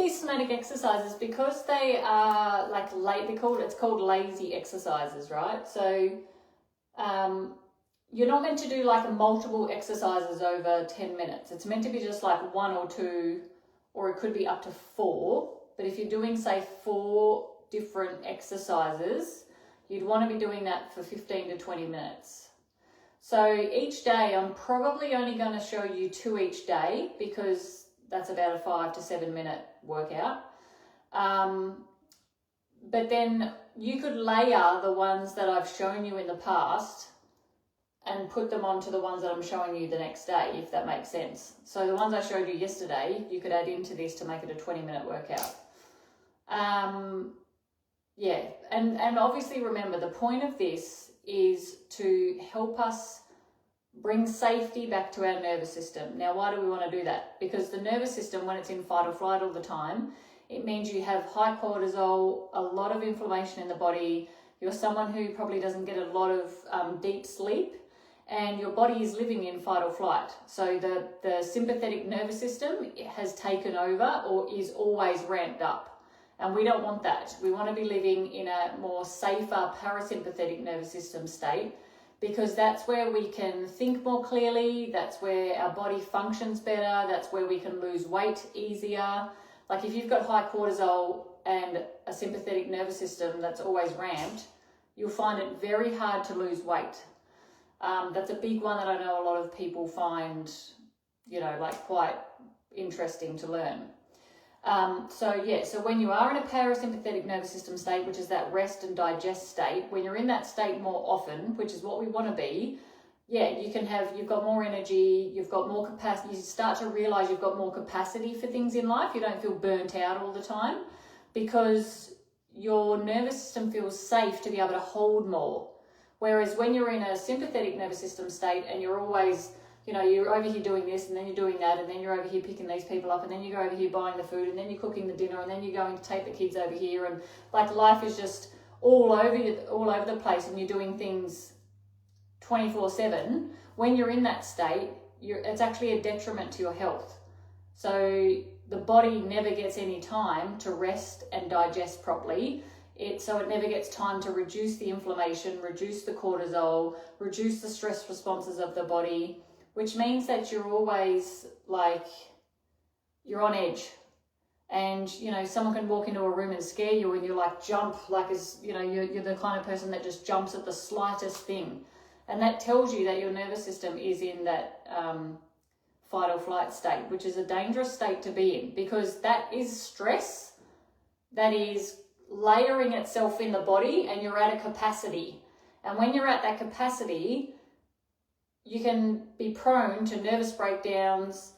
these somatic exercises, because they are like it's called lazy exercises, right? So you're not meant to do like multiple exercises over 10 minutes. It's meant to be just like 1 or 2, or it could be up to 4. But if you're doing, say, 4 different exercises, you'd want to be doing that for 15 to 20 minutes. So each day, I'm probably only going to show you 2 each day, because that's about a 5 to 7 minute workout. But then you could layer the ones that I've shown you in the past and put them onto the ones that I'm showing you the next day, if that makes sense. So the ones I showed you yesterday, you could add into this to make it a 20-minute workout. Yeah, and obviously remember, the point of this is to help us bring safety back to our nervous system. Now, why do we want to do that? Because the nervous system, when it's in fight or flight all the time, it means you have high cortisol, a lot of inflammation in the body. You're someone who probably doesn't get a lot of deep sleep, and your body is living in fight or flight. So the sympathetic nervous system has taken over or is always ramped up. And we don't want that. We want to be living in a more safer parasympathetic nervous system state, because that's where we can think more clearly. That's where our body functions better. That's where we can lose weight easier. Like if you've got high cortisol and a sympathetic nervous system that's always ramped, you'll find it very hard to lose weight. That's a big one that I know a lot of people find, like quite interesting to learn. So when you are in a parasympathetic nervous system state, which is that rest and digest state, when you're in that state more often, which is what we want to be, you've got more energy, you've got more capacity, you start to realize you've got more capacity for things in life. You don't feel burnt out all the time, because your nervous system feels safe to be able to hold more. Whereas when you're in a sympathetic nervous system state and you're always, you're over here doing this and then you're doing that, and then you're over here picking these people up, and then you go over here buying the food, and then you're cooking the dinner, and then you're going to take the kids over here, and like life is just all over the place, and you're doing things 24/7. When you're in that state, it's actually a detriment to your health. So the body never gets any time to rest and digest properly. So it never gets time to reduce the inflammation, reduce the cortisol, reduce the stress responses of the body, which means that you're always you're on edge. And, someone can walk into a room and scare you, and you're like jump, you're the kind of person that just jumps at the slightest thing. And that tells you that your nervous system is in that fight or flight state, which is a dangerous state to be in, because that is stress that is layering itself in the body, and you're at a capacity. And when you're at that capacity, you can be prone to nervous breakdowns,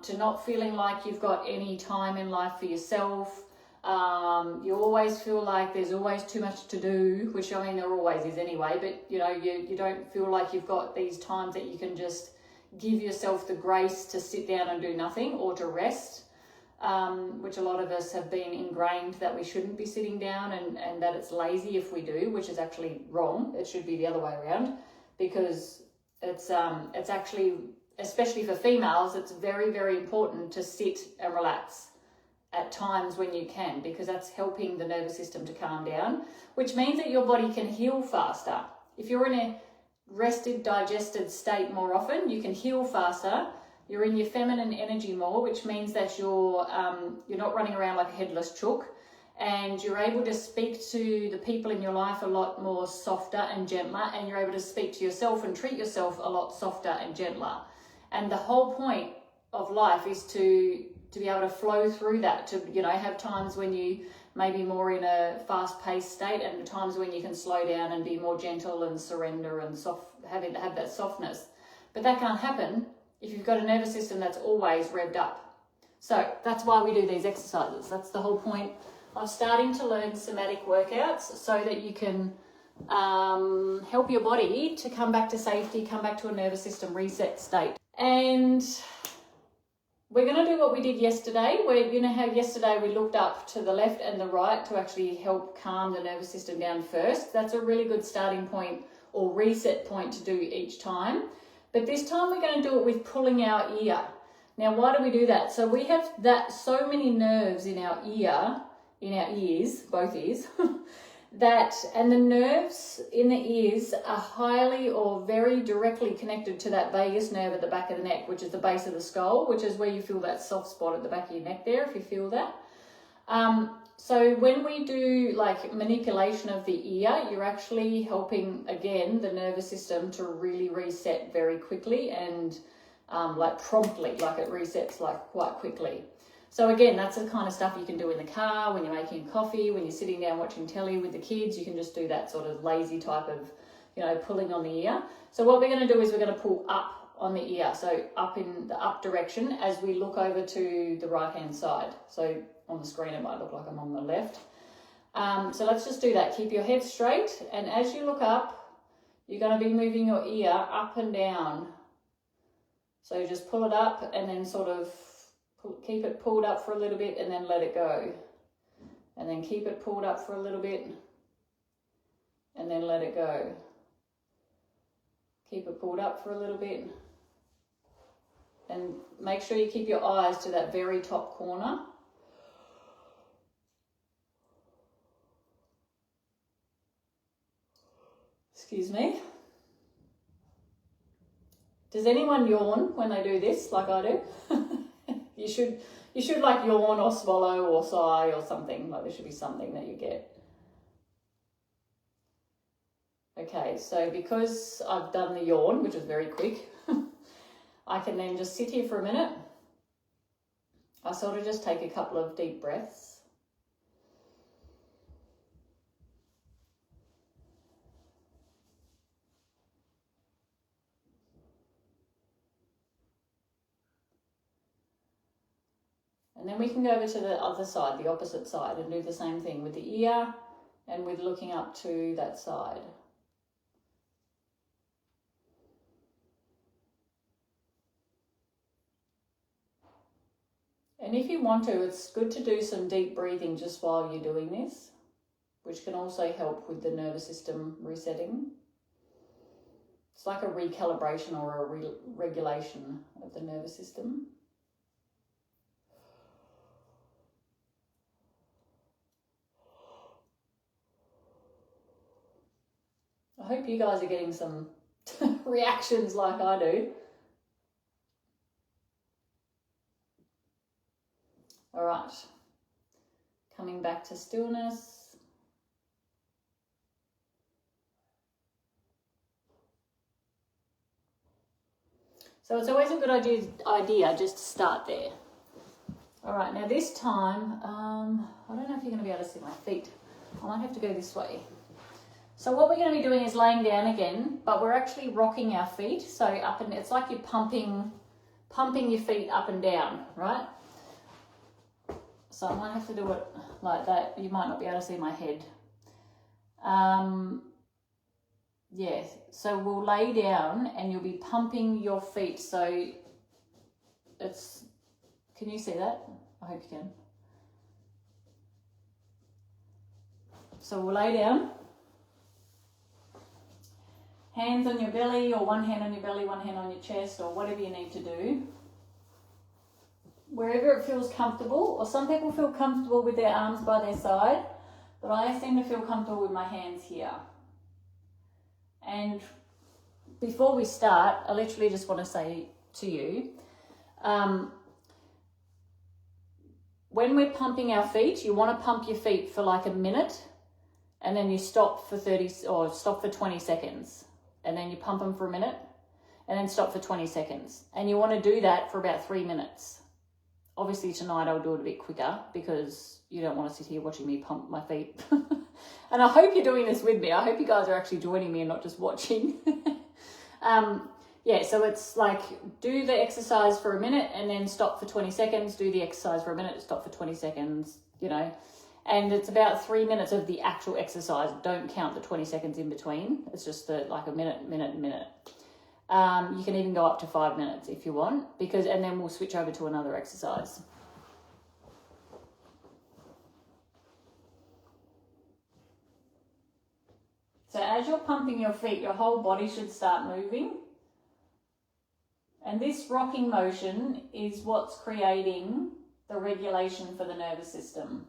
to not feeling like you've got any time in life for yourself. You always feel like there's always too much to do, which there always is anyway, but you don't feel like you've got these times that you can just give yourself the grace to sit down and do nothing, or to rest. Which a lot of us have been ingrained that we shouldn't be sitting down, and that it's lazy if we do, which is actually wrong. It should be the other way around, because it's actually, especially for females, it's very, very important to sit and relax at times when you can, because that's helping the nervous system to calm down, which means that your body can heal faster. If you're in a rested, digested state more often, you can heal faster. You're in your feminine energy more, which means that you're not running around like a headless chook, and you're able to speak to the people in your life a lot more softer and gentler, and you're able to speak to yourself and treat yourself a lot softer and gentler. And the whole point of life is to be able to flow through that, to have times when you may be more in a fast-paced state, and times when you can slow down and be more gentle and surrender and have that softness. But that can't happen if you've got a nervous system that's always revved up. So that's why we do these exercises. That's the whole point of starting to learn somatic workouts, so that you can help your body to come back to safety, come back to a nervous system reset state. And we're going to do what we did yesterday, where how yesterday we looked up to the left and the right to actually help calm the nervous system down first. That's a really good starting point or reset point to do each time. But this time we're going to do it with pulling our ear. Now, why do we do that? So we have so many nerves in our ears, both ears, and the nerves in the ears are highly or very directly connected to that vagus nerve at the back of the neck, which is the base of the skull, which is where you feel that soft spot at the back of your neck there, if you feel that. So when we do like manipulation of the ear, you're actually helping, again, the nervous system to really reset very quickly and like promptly, like it resets like quite quickly. So again, that's the kind of stuff you can do in the car, when you're making coffee, when you're sitting down watching telly with the kids. You can just do that sort of lazy type of, pulling on the ear. So what we're going to do is we're going to pull up on the ear, so up in the up direction as we look over to the right hand side. So on the screen it might look like I'm on the left. So let's just do that. Keep your head straight, and as you look up, you're going to be moving your ear up and down. So just pull it up and then sort of keep it pulled up for a little bit and then let it go. And then keep it pulled up for a little bit and then let it go. Keep it pulled up for a little bit. And make sure you keep your eyes to that very top corner. Excuse me. Does anyone yawn when they do this like I do? You should like yawn or swallow or sigh or something. Like there should be something that you get. Okay, so because I've done the yawn, which is very quick, I can then just sit here for a minute. I sort of just take a couple of deep breaths. And then we can go over to the other side, the opposite side, and do the same thing with the ear and with looking up to that side. And if you want to, it's good to do some deep breathing just while you're doing this, which can also help with the nervous system resetting. It's like a recalibration or a regulation of the nervous system. I hope you guys are getting some reactions like I do. All right, coming back to stillness. So it's always a good idea just to start there. All right, now this time, I don't know if you're going to be able to see my feet. I might have to go this way. So what we're going to be doing is laying down again, but we're actually rocking our feet. So up and it's like you're pumping your feet up and down, right? So I might have to do it like that. You might not be able to see my head. Yeah, so we'll lay down and you'll be pumping your feet. So it's, can you see that? I hope you can. So we'll lay down. Hands on your belly, or one hand on your belly, one hand on your chest, or whatever you need to do. Wherever it feels comfortable, or some people feel comfortable with their arms by their side, but I seem to feel comfortable with my hands here. And before we start, I literally just want to say to you, when we're pumping our feet, you want to pump your feet for like a minute, and then you stop for 20 seconds. And then you pump them for a minute and then stop for 20 seconds. And you want to do that for about 3 minutes. Obviously tonight I'll do it a bit quicker because you don't want to sit here watching me pump my feet. And I hope you're doing this with me. I hope you guys are actually joining me and not just watching. Yeah, so it's like do the exercise for a minute and then stop for 20 seconds. Do the exercise for a minute, stop for 20 seconds, And it's about 3 minutes of the actual exercise. Don't count the 20 seconds in between. It's just like a minute. You can even go up to 5 minutes if you want, and then we'll switch over to another exercise. So as you're pumping your feet, your whole body should start moving. And this rocking motion is what's creating the regulation for the nervous system.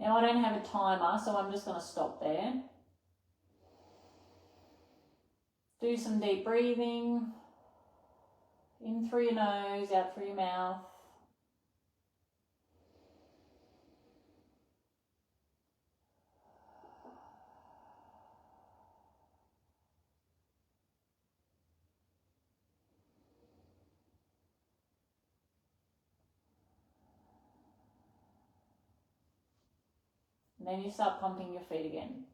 Now I don't have a timer, so I'm just going to stop there. Do some deep breathing. In through your nose, out through your mouth. And then you start pumping your feet again.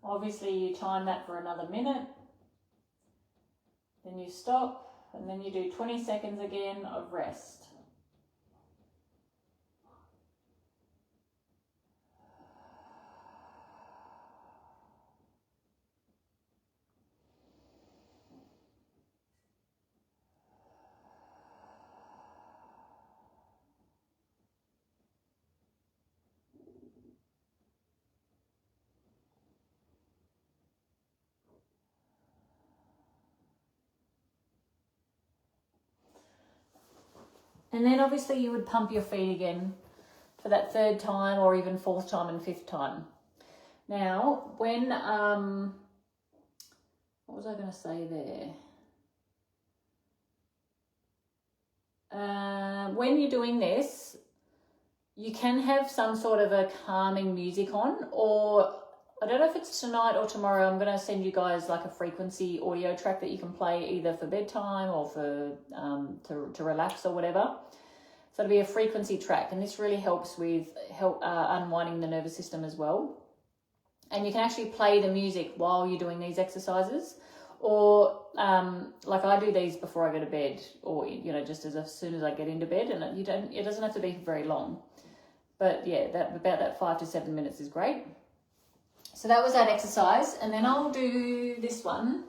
Obviously you time that for another minute, then you stop, and then you do 20 seconds again of rest. And then obviously you would pump your feet again for that third time, or even fourth time and fifth time. Now, when, what was I going to say there? When you're doing this, you can have some sort of a calming music on, or I don't know if it's tonight or tomorrow, I'm going to send you guys like a frequency audio track that you can play either for bedtime or for to relax or whatever. So it'll be a frequency track, and this really helps with unwinding the nervous system as well. And you can actually play the music while you're doing these exercises, or like I do these before I go to bed, or just as soon as I get into bed, and it doesn't have to be very long. But yeah, about that 5 to 7 minutes is great. So that was that exercise, and then I'll do this one,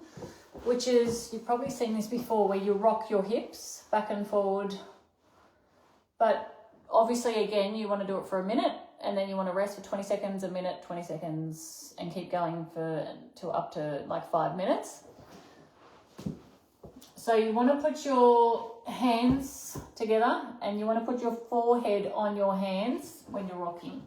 which is, you've probably seen this before, where you rock your hips back and forward. But obviously, again, you want to do it for a minute, and then you want to rest for 20 seconds, a minute, 20 seconds, and keep going up to like 5 minutes. So you want to put your hands together, and you want to put your forehead on your hands when you're rocking.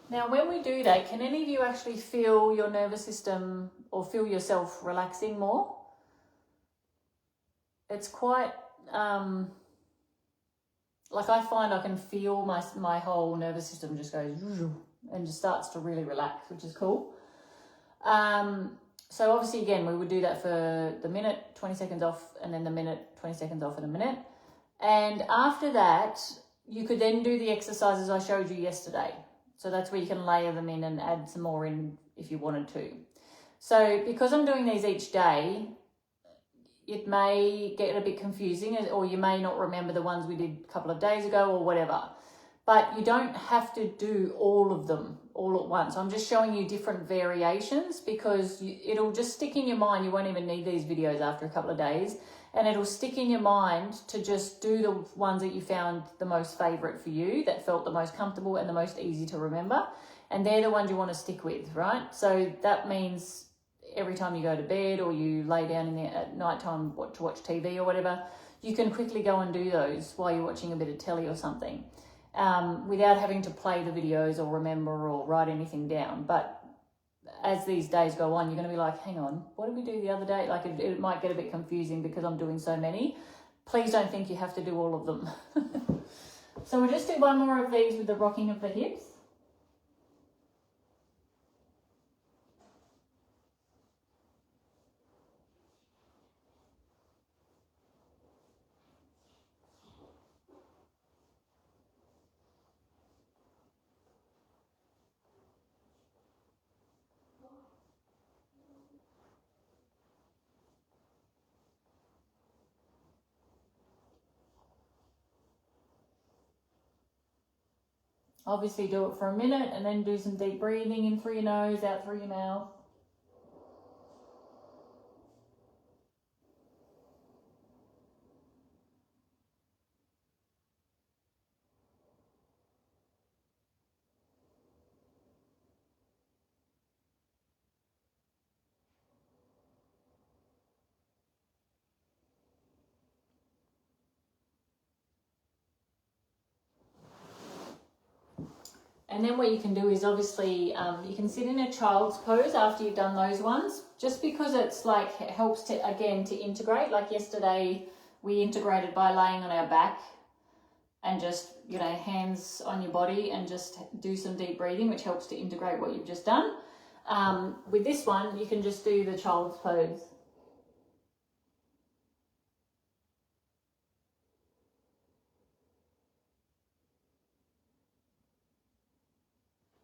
Now, when we do that, can any of you actually feel your nervous system or feel yourself relaxing more? It's quite, like I find I can feel my whole nervous system just goes and just starts to really relax, which is cool. So obviously, again, we would do that for the minute, 20 seconds off, and then the minute, 20 seconds off, and a minute. And after that, you could then do the exercises I showed you yesterday. So that's where you can layer them in and add some more in if you wanted to. So because I'm doing these each day, it may get a bit confusing, or you may not remember the ones we did a couple of days ago or whatever. but you don't have to do all of them all at once. I'm just showing you different variations because it'll just stick in your mind. You won't even need these videos after a couple of days, and it'll stick in your mind to just do the ones that you found the most favorite for you, that felt the most comfortable and the most easy to remember. And they're the ones you want to stick with, right? So that means every time you go to bed or you lay down in there at nighttime to watch TV or whatever, you can quickly go and do those while you're watching a bit of telly or something, without having to play the videos or remember or write anything down. But as these days go on, you're going to be like, hang on, what did we do the other day? Like it might get a bit confusing because I'm doing so many. Please don't think you have to do all of them. So we'll just do one more of these with the rocking of the hips. Obviously do it for a minute and then do some deep breathing in through your nose, out through your mouth. And then what you can do is obviously you can sit in a child's pose after you've done those ones, just because it's like it helps to, again, to integrate. Like yesterday we integrated by laying on our back and just, you know, hands on your body and just do some deep breathing, which helps to integrate what you've just done. With this one, you can just do the child's pose.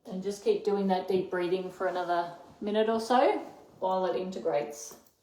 And just keep doing that deep breathing for another minute or so while it integrates.